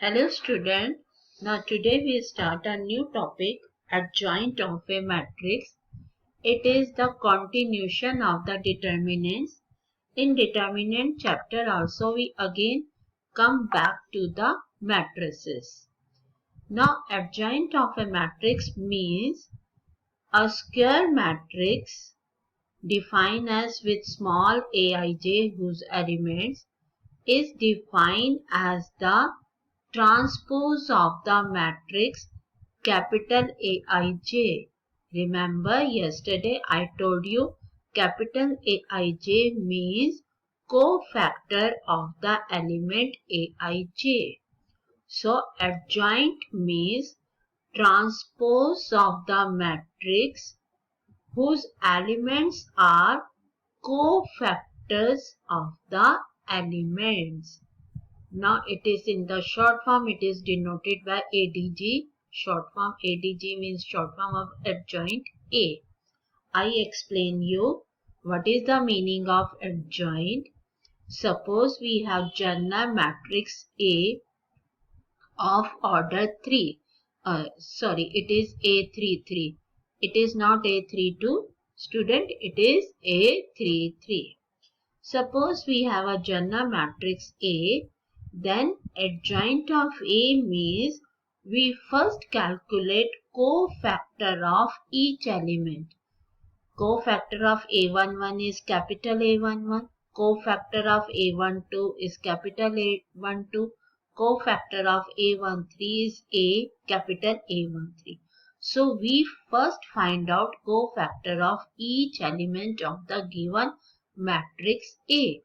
Hello student. Now today we start a new topic, adjoint of a matrix. It is the continuation of the determinants. In determinant chapter also we again come back to the matrices. Now adjoint of a matrix means a square matrix defined as with small aij whose elements is defined as the transpose of the matrix capital Aij. Remember yesterday I told you capital Aij means cofactor of the element Aij. So adjoint means transpose of the matrix whose elements are cofactors of the elements. Now it is in the short form, it is denoted by ADG. Short form ADG means short form of adjoint A. I explain you what is the meaning of adjoint. Suppose we have general matrix A of order 3. It is A33. It is not A32. Student, it is A33. Suppose we have a general matrix A, then adjoint of A means we first calculate cofactor of each element. Cofactor of A11 is capital A11. Cofactor of A12 is capital A12. Cofactor of A13 is A capital A13. So we first find out cofactor of each element of the given matrix A.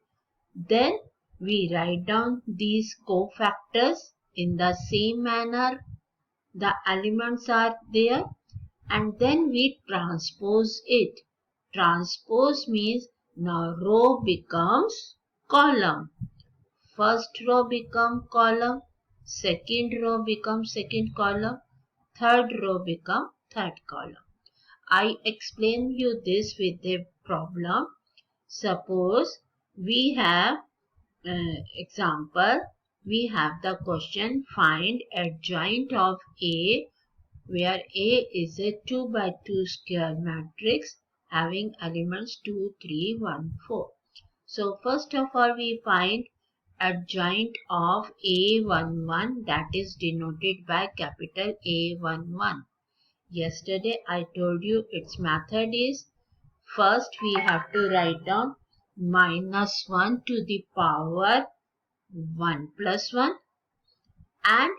Then we write down these cofactors in the same manner. The elements are there and then we transpose it. Transpose means now row becomes column. First row becomes column. Second row becomes second column. Third row becomes third column. I explain you this with a problem. Suppose we have example, we have the question find adjoint of A where A is a 2 by 2 square matrix having elements 2, 3, 1, 4. So first of all we find adjoint of A11 that is denoted by capital A11. Yesterday I told you its method is first we have to write down minus 1 to the power 1 plus 1 and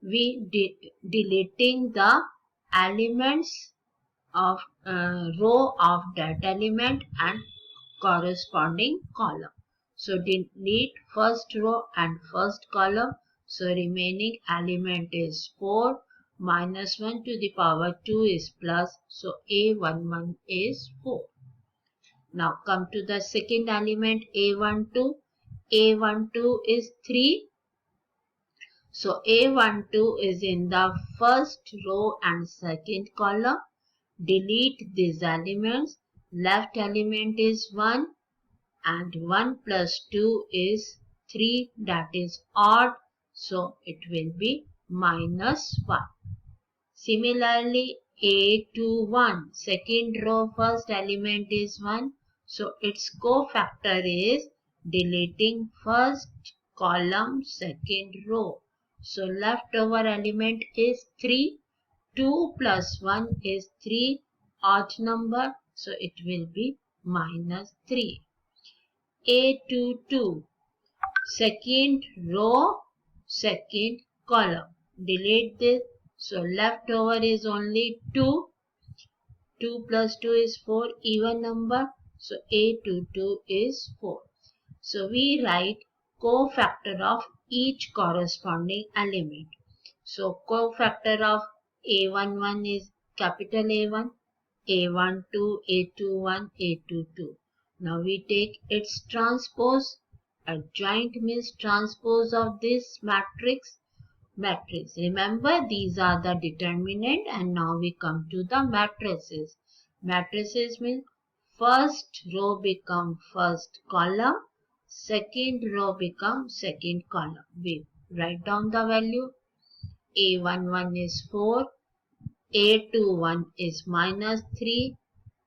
we deleting the elements of row of that element and corresponding column. So delete first row and first column. So remaining element is 4 minus 1 to the power 2 is plus. So A11 is 4. Now come to the second element A12. A12 is 3. So A12 is in the first row and second column. Delete these elements. Left element is 1 and 1 plus 2 is 3, that is odd. So it will be minus 1. Similarly A21 second row first element is 1. So its cofactor is deleting first column second row. So leftover element is 3. 2 plus 1 is 3, odd number. So it will be minus 3. A22 second row second column. Delete this. So leftover is only 2. 2 plus 2 is 4, even number. So A22 is 4. So we write cofactor of each corresponding element. So cofactor of A11 is capital A1, A12, A21, A22. Now we take its transpose. Adjoint means transpose of this matrix. Remember these are the determinant and now we come to the matrices. Matrices means first row become first column, second row become second column. Write down the value. A11 is 4, A21 is minus 3,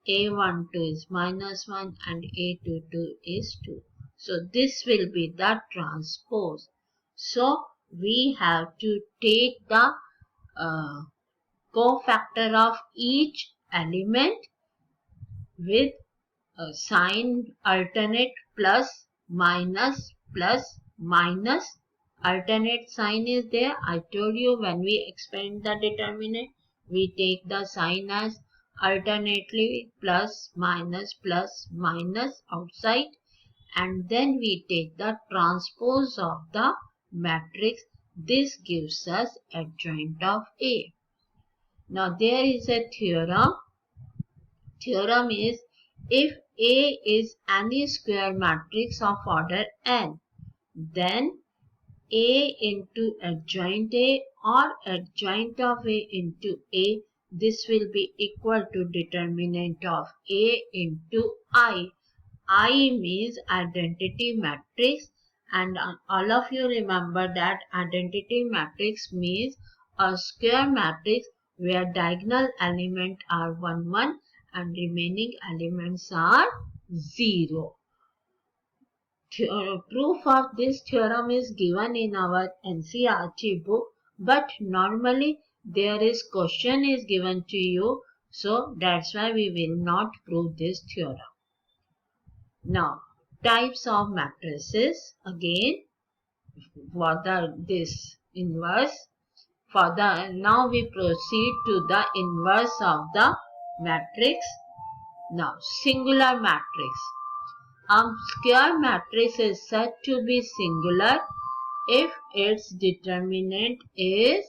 A12 is minus 1 and A22 is 2. So this will be the transpose. So we have to take the cofactor of each element with a sign alternate plus minus plus minus. Alternate sign is there. I told you when we expand the determinant, we take the sign as alternately plus minus outside, and then we take the transpose of the matrix. This gives us adjoint of A. Now there is a theorem. Theorem is, if A is any square matrix of order n, then A into adjoint A or adjoint of A into A, this will be equal to determinant of A into I. I means identity matrix, and all of you remember that identity matrix means a square matrix where diagonal elements are 1, 1 and remaining elements are 0. Proof of this theorem is given in our NCERT book, but normally there is question is given to you, so that's why we will not prove this theorem. Now, types of matrices again for this inverse. Now we proceed to the inverse of the matrix. Now, singular matrix. Square matrix is said to be singular if its determinant is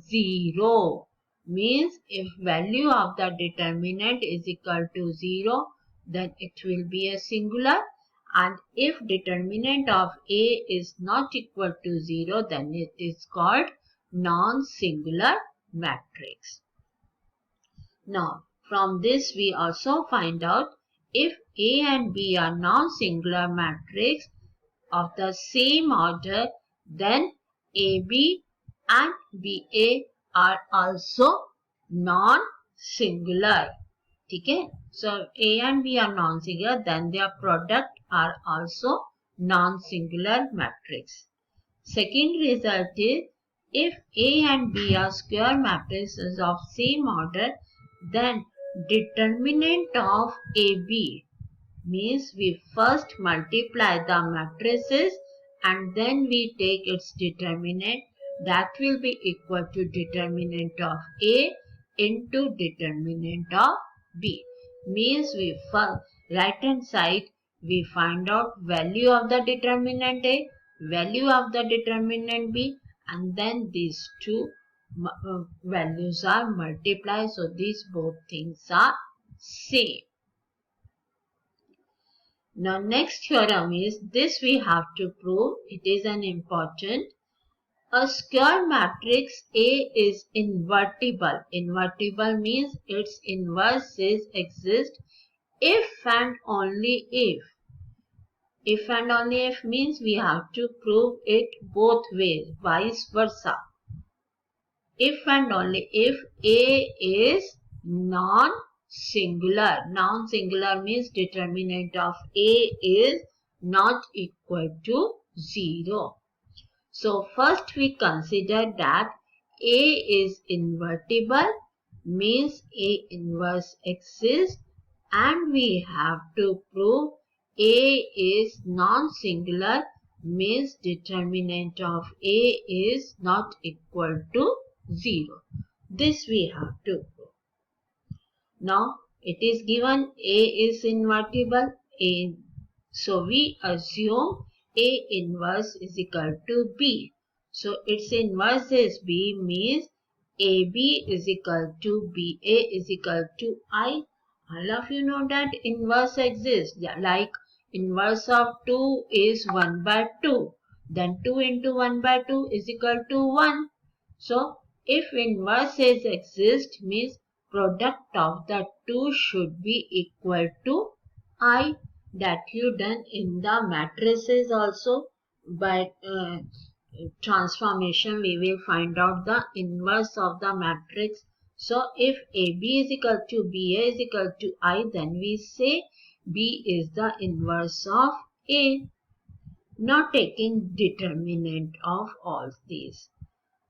0. Means if value of the determinant is equal to 0, then it will be a singular, and if determinant of A is not equal to 0, then it is called non-singular matrix. Now, from this we also find out if A and B are non-singular matrix of the same order, then AB and BA are also non-singular. Okay? So A and B are non-singular, then their product are also non-singular matrix. Second result is, if A and B are square matrices of same order, then determinant of AB means we first multiply the matrices and then we take its determinant, that will be equal to determinant of A into determinant of B. Means we first right hand side we find out value of the determinant A, value of the determinant B, and then these two values are multiplied, so these both things are same. Now next theorem is, this we have to prove, it is an important. A square matrix A is invertible. Invertible means its inverses exist if and only if. If and only if means we have to prove it both ways, vice versa. If and only if A is non-singular. Non-singular means determinant of A is not equal to 0. So first we consider that A is invertible, means A inverse exists, and we have to prove A is non-singular, means determinant of A is not equal to 0. This we have to prove. Now it is given A is invertible, so we assume A inverse is equal to B. So its inverse is B, means AB is equal to BA is equal to I. All of you know that inverse exists. Like inverse of 2 is 1 by 2. Then 2 into 1 by 2 is equal to 1. So if inverses exist, means product of the two should be equal to I. That you done in the matrices also by transformation, we will find out the inverse of the matrix. So if AB is equal to BA is equal to I, then we say B is the inverse of A. Now taking determinant of all these.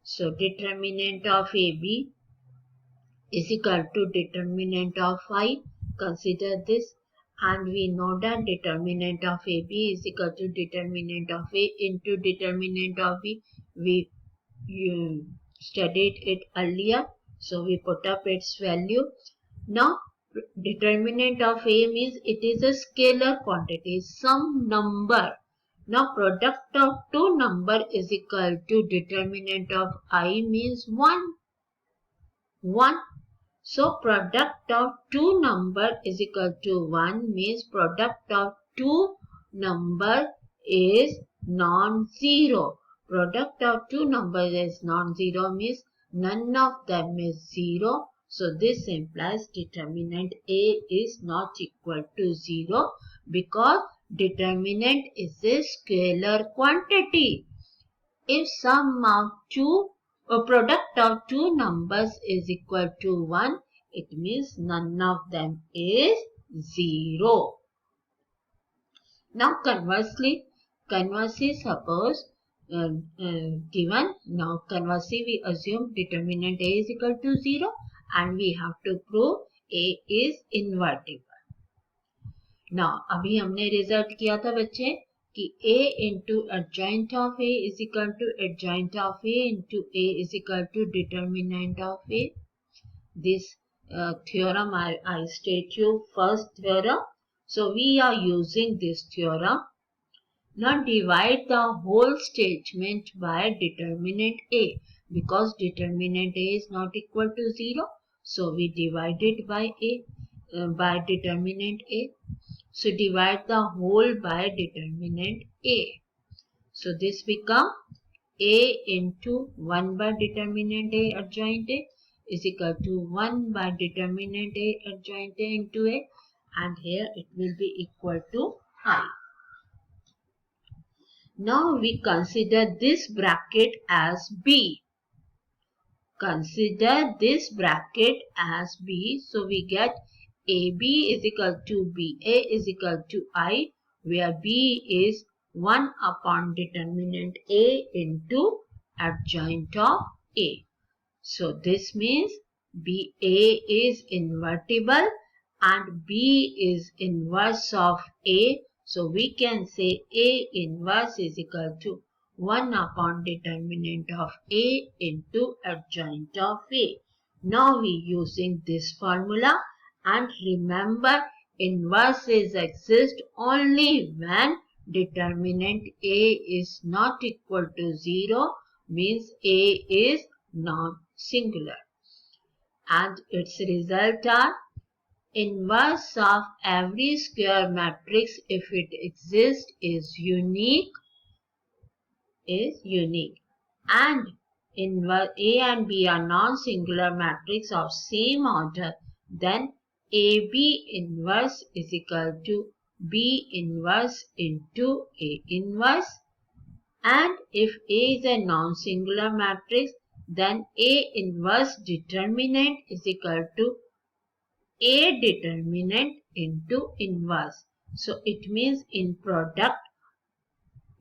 So determinant of AB is equal to determinant of I. Consider this, and we know that determinant of AB is equal to determinant of A into determinant of B. We studied it earlier, so we put up its value. Now determinant of A means it is a scalar quantity, some number. Now product of two number is equal to determinant of I means 1. 1. So product of two number is equal to 1 means product of two number is non-zero. Product of two numbers is non-zero means none of them is 0. So this implies determinant A is not equal to 0 because determinant is a scalar quantity. If sum of two or product of two numbers is equal to 1, it means none of them is 0. Now conversely suppose given, now conversely we assume determinant A is equal to 0 and we have to prove A is invertible. Now अभी हमने result किया था बच्चे कि A into adjoint of A is equal to adjoint of A into A is equal to determinant of A. This theorem I state you first theorem. So we are using this theorem. Now divide the whole statement by determinant A because determinant A is not equal to 0. So we divide it by by determinant A. So divide the whole by determinant A. So this become A into 1 by determinant A adjoint A is equal to 1 by determinant A adjoint A into A, and here it will be equal to I. Now we consider this bracket as B. Consider this bracket as B. So we get AB is equal to BA is equal to I, where B is 1 upon determinant A into adjoint of A. So this means BA is invertible and B is inverse of A. So we can say A inverse is equal to 1 upon determinant of A into adjoint of A. Now we using this formula. And remember, inverses exist only when determinant A is not equal to 0, means A is non-singular. And its result are inverse of every square matrix if it exists is unique. And A and B are non-singular matrix of same order, then AB inverse is equal to B inverse into A inverse. And if A is a non-singular matrix, then A inverse determinant is equal to A determinant into inverse. So it means in product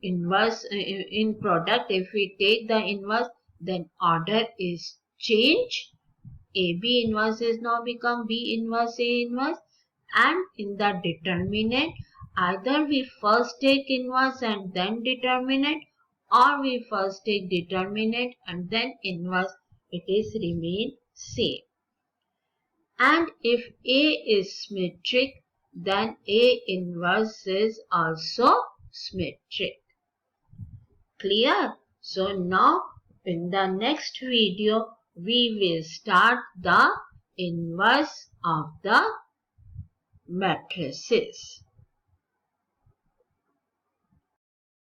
if we take the inverse, then order is changed. AB inverse is now become B inverse A inverse, and in the determinant either we first take inverse and then determinant, or we first take determinant and then inverse. It is remain same. And if A is symmetric, then A inverse is also symmetric. Clear? So now in the next video we will start the inverse of the matrices.